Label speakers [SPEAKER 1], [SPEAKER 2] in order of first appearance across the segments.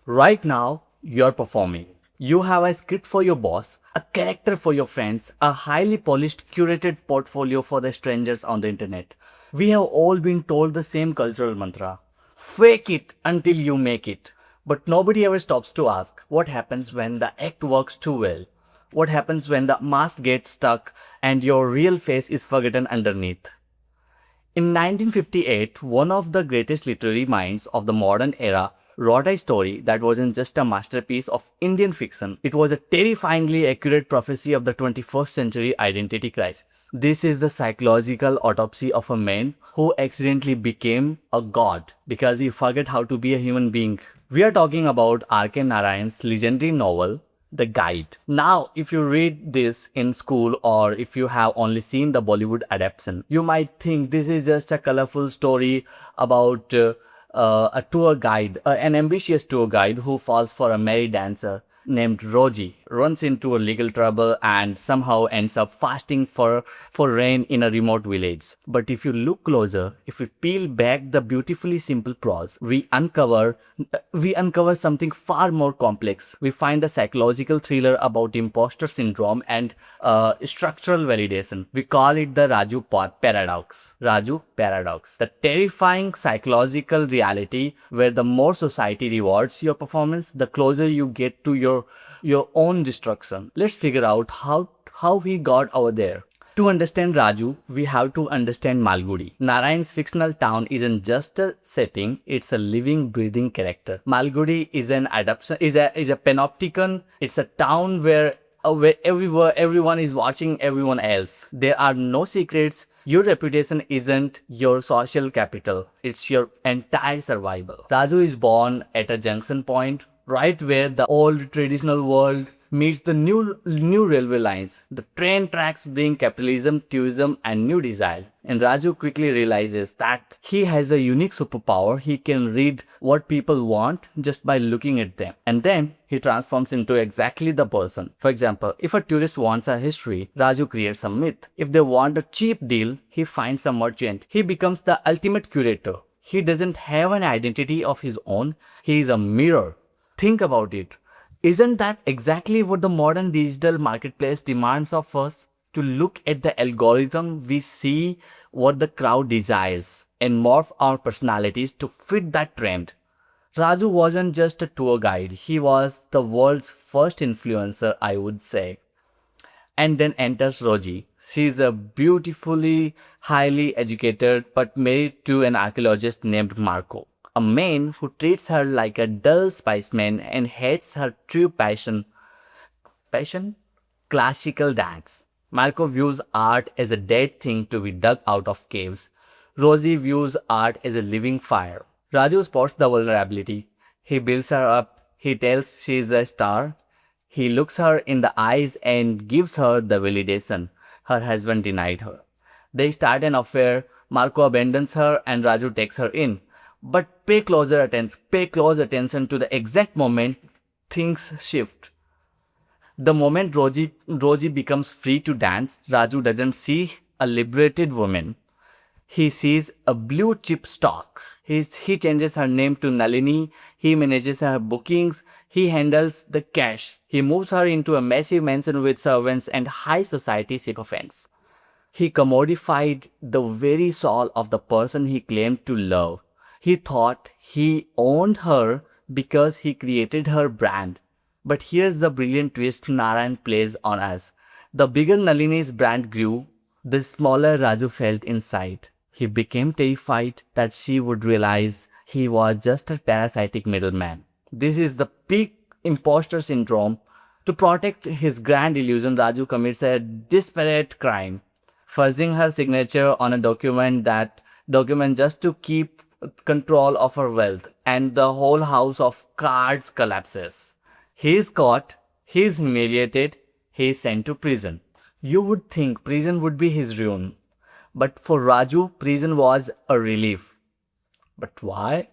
[SPEAKER 1] Right now, you're performing. You have a script for your boss, a character for your friends, a highly polished, curated portfolio for the strangers on the internet. We have all been told the same cultural mantra: fake it until you make it. But nobody ever stops to ask what happens when the act works too well. What happens when the mask gets stuck and your real face is forgotten underneath? In 1958, one of the greatest literary minds of the modern era wrote a story that wasn't just a masterpiece of Indian fiction, it was a terrifyingly accurate prophecy of the 21st century identity crisis. This is the psychological autopsy of a man who accidentally became a god because he forgot how to be a human being. We are talking about RK Narayan's legendary novel, The Guide. Now, if you read this in school or if you have only seen the Bollywood adaptation, you might think this is just a colorful story about a tour guide, an ambitious tour guide who falls for a merry dancer named Roji, runs into a legal trouble and somehow ends up fasting for rain in a remote village. But if you look closer, if we peel back the beautifully simple prose, we uncover something far more complex. We find a psychological thriller about imposter syndrome and structural validation. We call it the Paradox. Raju Paradox. The terrifying psychological reality where the more society rewards your performance, the closer you get to your own destruction. Let's figure out how he got over there. To understand Raju, we have to understand Malgudi. Narayan's fictional town isn't just a setting, it's a living, breathing character. Malgudi is an adaptation, is a panopticon. It's a town where everyone is watching everyone else. There are no secrets. Your reputation isn't your social capital. It's your entire survival. Raju is born at a junction point, right where the old traditional world meets the new railway lines. The train tracks bring capitalism, tourism, and new desire. And Raju quickly realizes that he has a unique superpower. He can read what people want just by looking at them. And then he transforms into exactly the person. For example, if a tourist wants a history, Raju creates a myth. If they want a cheap deal, he finds a merchant. He becomes the ultimate curator. He doesn't have an identity of his own. He is a mirror. Think about it. Isn't that exactly what the modern digital marketplace demands of us? To look at the algorithm, we see what the crowd desires and morph our personalities to fit that trend. Raju wasn't just a tour guide, he was the world's first influencer, I would say. And then enters Roji. She is a beautifully highly educated but married to an archaeologist named Marco. A man who treats her like a dull spiceman and hates her true passion. Passion? Classical dance. Marco views art as a dead thing to be dug out of caves. Rosie views art as a living fire. Raju spots the vulnerability. He builds her up. He tells she is a star. He looks her in the eyes and gives her the validation her husband denied her. They start an affair. Marco abandons her and Raju takes her in. But pay close attention to the exact moment things shift. The moment Roji becomes free to dance, Raju doesn't see a liberated woman. He sees a blue chip stock. He changes her name to Nalini. He manages her bookings. He handles the cash. He moves her into a massive mansion with servants and high society sycophants. He commodified the very soul of the person he claimed to love. He thought he owned her because he created her brand. But here's the brilliant twist Narayan plays on us. The bigger Nalini's brand grew, the smaller Raju felt inside. He became terrified that she would realize he was just a parasitic middleman. This is the peak imposter syndrome. To protect his grand illusion, Raju commits a desperate crime, forging her signature on a document just to keep control of her wealth, and the whole house of cards collapses. He is caught, he is humiliated, he is sent to prison. You would think prison would be his ruin, but for Raju, prison was a relief. But why?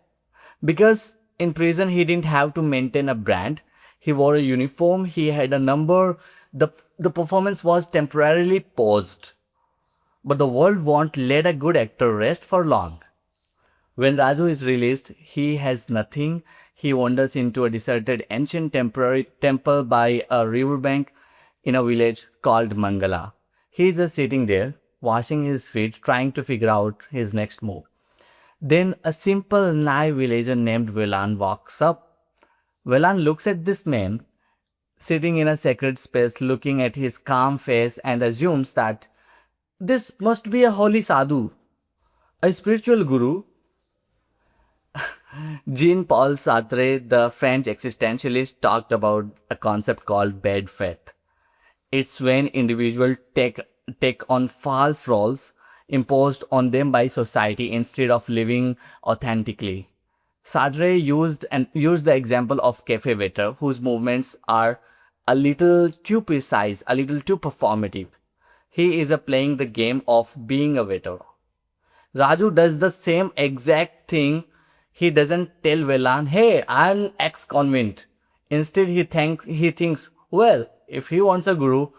[SPEAKER 1] Because in prison he didn't have to maintain a brand. He wore a uniform, he had a number, the performance was temporarily paused. But the world won't let a good actor rest for long. When Raju is released, he has nothing. He wanders into a deserted ancient temporary temple by a riverbank in a village called Mangala. He is just sitting there, washing his feet, trying to figure out his next move. Then a simple naive villager named Velan walks up. Velan looks at this man sitting in a sacred space, looking at his calm face, and assumes that this must be a holy sadhu, a spiritual guru. Jean-Paul Sartre, the French existentialist, talked about a concept called bad faith. It's when individuals take on false roles imposed on them by society instead of living authentically. Sartre used the example of cafe waiter whose movements are a little too precise, a little too performative. He is playing the game of being a waiter. Raju does the same exact thing. He doesn't tell Velan, "Hey, I'm ex-convict." Instead, he thinks, "Well, if he wants a guru,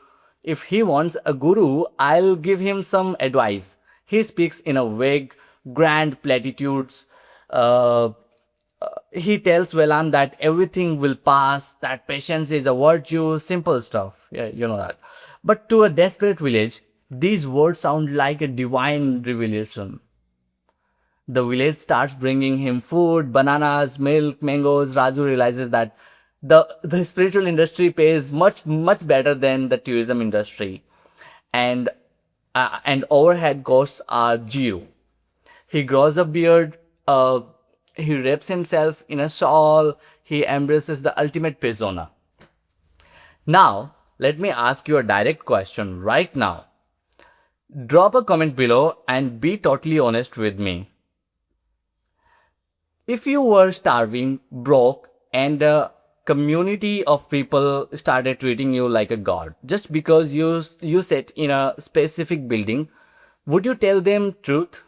[SPEAKER 1] I'll give him some advice." He speaks in a vague, grand platitudes. Uh, he tells Velan that everything will pass, that patience is a virtue, simple stuff. Yeah, you know that. But to a desperate village, these words sound like a divine revelation. The village starts bringing him food, bananas, milk, mangoes. Raju realizes that the spiritual industry pays much better than the tourism industry, and overhead costs are due. He grows a beard. He wraps himself in a shawl. He embraces the ultimate persona. Now, let me ask you a direct question right now. Drop a comment below and be totally honest with me. If you were starving, broke, and a community of people started treating you like a god just because you sat in a specific building, would you tell them truth?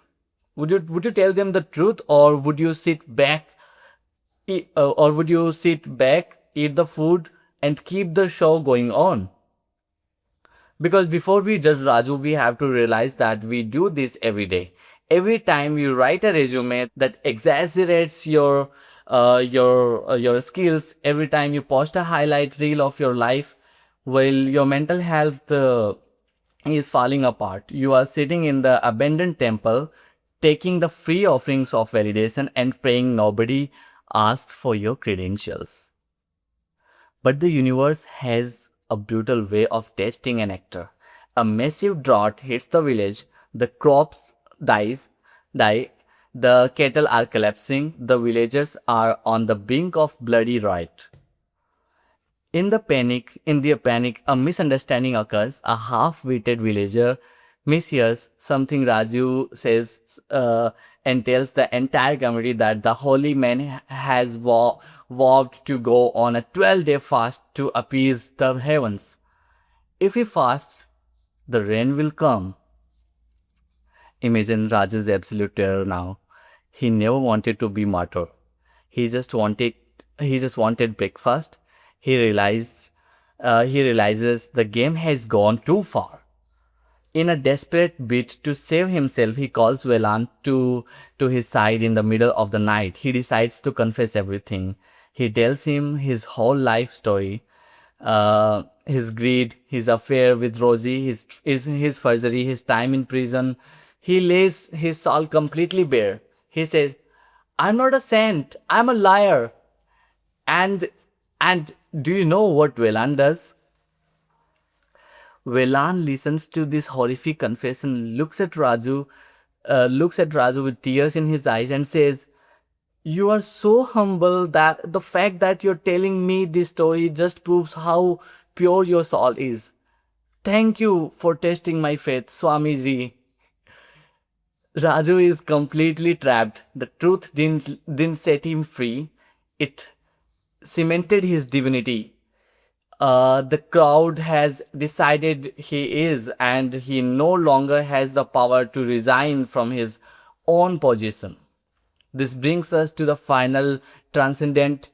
[SPEAKER 1] Would you tell them the truth, or would you sit back, eat the food, and keep the show going on? Because before we judge Raju, we have to realize that we do this every day. Every time you write a resume that exaggerates your skills, every time you post a highlight reel of your life, while your mental health is falling apart, you are sitting in the abandoned temple, taking the free offerings of validation and praying nobody asks for your credentials. But the universe has a brutal way of testing an actor. A massive drought hits the village, the crops die, the cattle are collapsing, the villagers are on the brink of bloody riot. In their panic, a misunderstanding occurs. A half-witted villager mishears something Raju says and tells the entire community that the holy man has vowed to go on a 12-day fast to appease the heavens. If he fasts, the rain will come. Imagine Raju's absolute terror now. He never wanted to be martyr. He just wanted breakfast. He realizes the game has gone too far. In a desperate bid to save himself, he calls Velan to his side in the middle of the night. He decides to confess everything. He tells him his whole life story, his greed, his affair with Rosie, his forgery, his time in prison. He lays his soul completely bare. He says, "I'm not a saint. I'm a liar." And do you know what Velan does? Velan listens to this horrific confession, looks at Raju with tears in his eyes and says, "You are so humble that the fact that you're telling me this story just proves how pure your soul is. Thank you for testing my faith, Swamiji." Raju is completely trapped. The truth didn't set him free. It cemented his divinity. The crowd has decided he is, and he no longer has the power to resign from his own position. This brings us to the final transcendent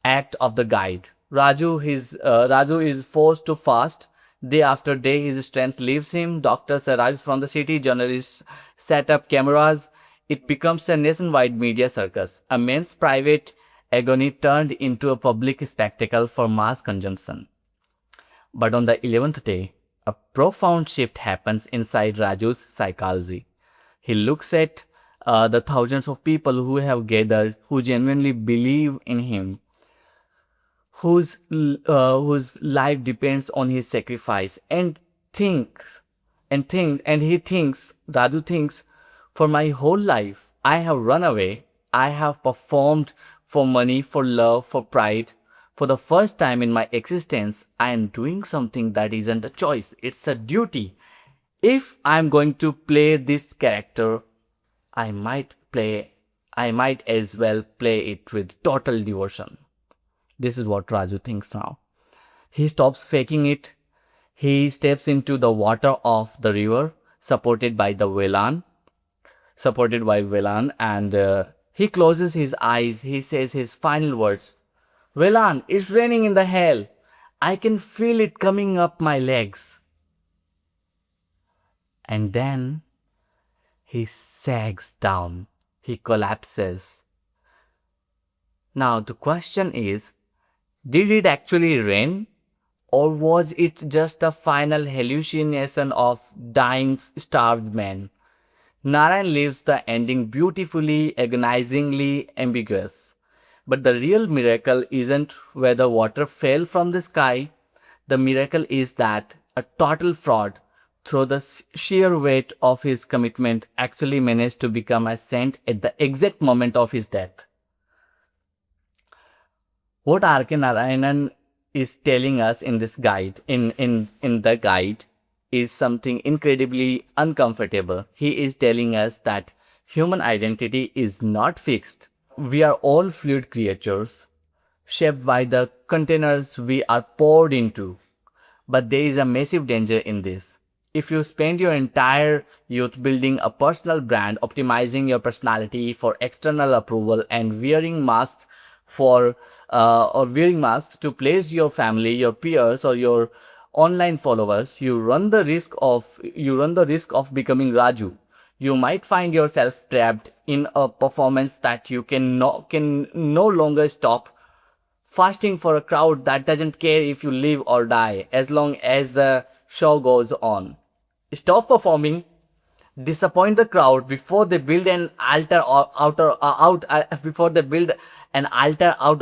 [SPEAKER 1] act of the guide. Raju is forced to fast. Day after day, his strength leaves him. Doctors arrive from the city. Journalists set up cameras. It becomes a nationwide media circus. A man's private agony turned into a public spectacle for mass consumption. But on the 11th day, a profound shift happens inside Raju's psychology. He looks at the thousands of people who have gathered, who genuinely believe in him, whose life depends on his sacrifice, and Raju thinks, for my whole life, I have run away, I have performed for money, for love, for pride. For the first time in my existence, I am doing something that isn't a choice, it's a duty. If I'm going to play this character, I might as well play it with total devotion. This is what Raju thinks now. He stops faking it. He steps into the water of the river, supported by Velan, and he closes his eyes. He says his final words. Velan, it's raining in the hell. I can feel it coming up my legs. And then he sags down. He collapses. Now the question is, did it actually rain? Or was it just a final hallucination of dying, starved man? Narayan leaves the ending beautifully, agonizingly ambiguous. But the real miracle isn't whether water fell from the sky. The miracle is that a total fraud, through the sheer weight of his commitment, actually managed to become a saint at the exact moment of his death. What RK Narayan is telling us in this guide, in the guide, is something incredibly uncomfortable. He is telling us that human identity is not fixed. We are all fluid creatures, shaped by the containers we are poured into. But there is a massive danger in this. If you spend your entire youth building a personal brand, optimizing your personality for external approval, and wearing masks to please your family, your peers, or your online followers, you run the risk of becoming Raju. You might find yourself trapped in a performance that you can no longer stop, fasting for a crowd that doesn't care if you live or die as long as the show goes on. Stop performing, disappoint the crowd before they build an altar out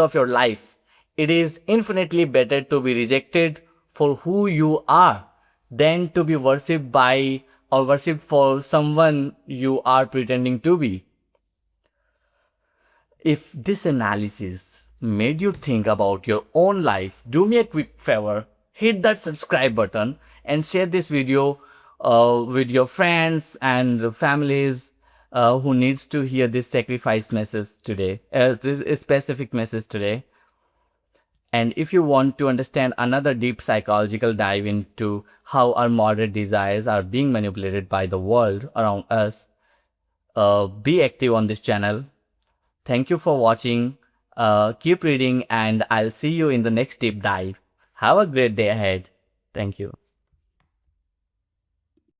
[SPEAKER 1] of your life. It is infinitely better to be rejected for who you are than to be worshipped by or worshipped for someone you are pretending to be. If this analysis made you think about your own life, do me a quick favor, hit that subscribe button and share this video with your friends and families who needs to hear this sacrifice message today, this specific message today. And if you want to understand another deep psychological dive into how our moderate desires are being manipulated by the world around us, be active on this channel. Thank you for watching. Keep reading, and I'll see you in the next deep dive. Have a great day ahead. Thank you.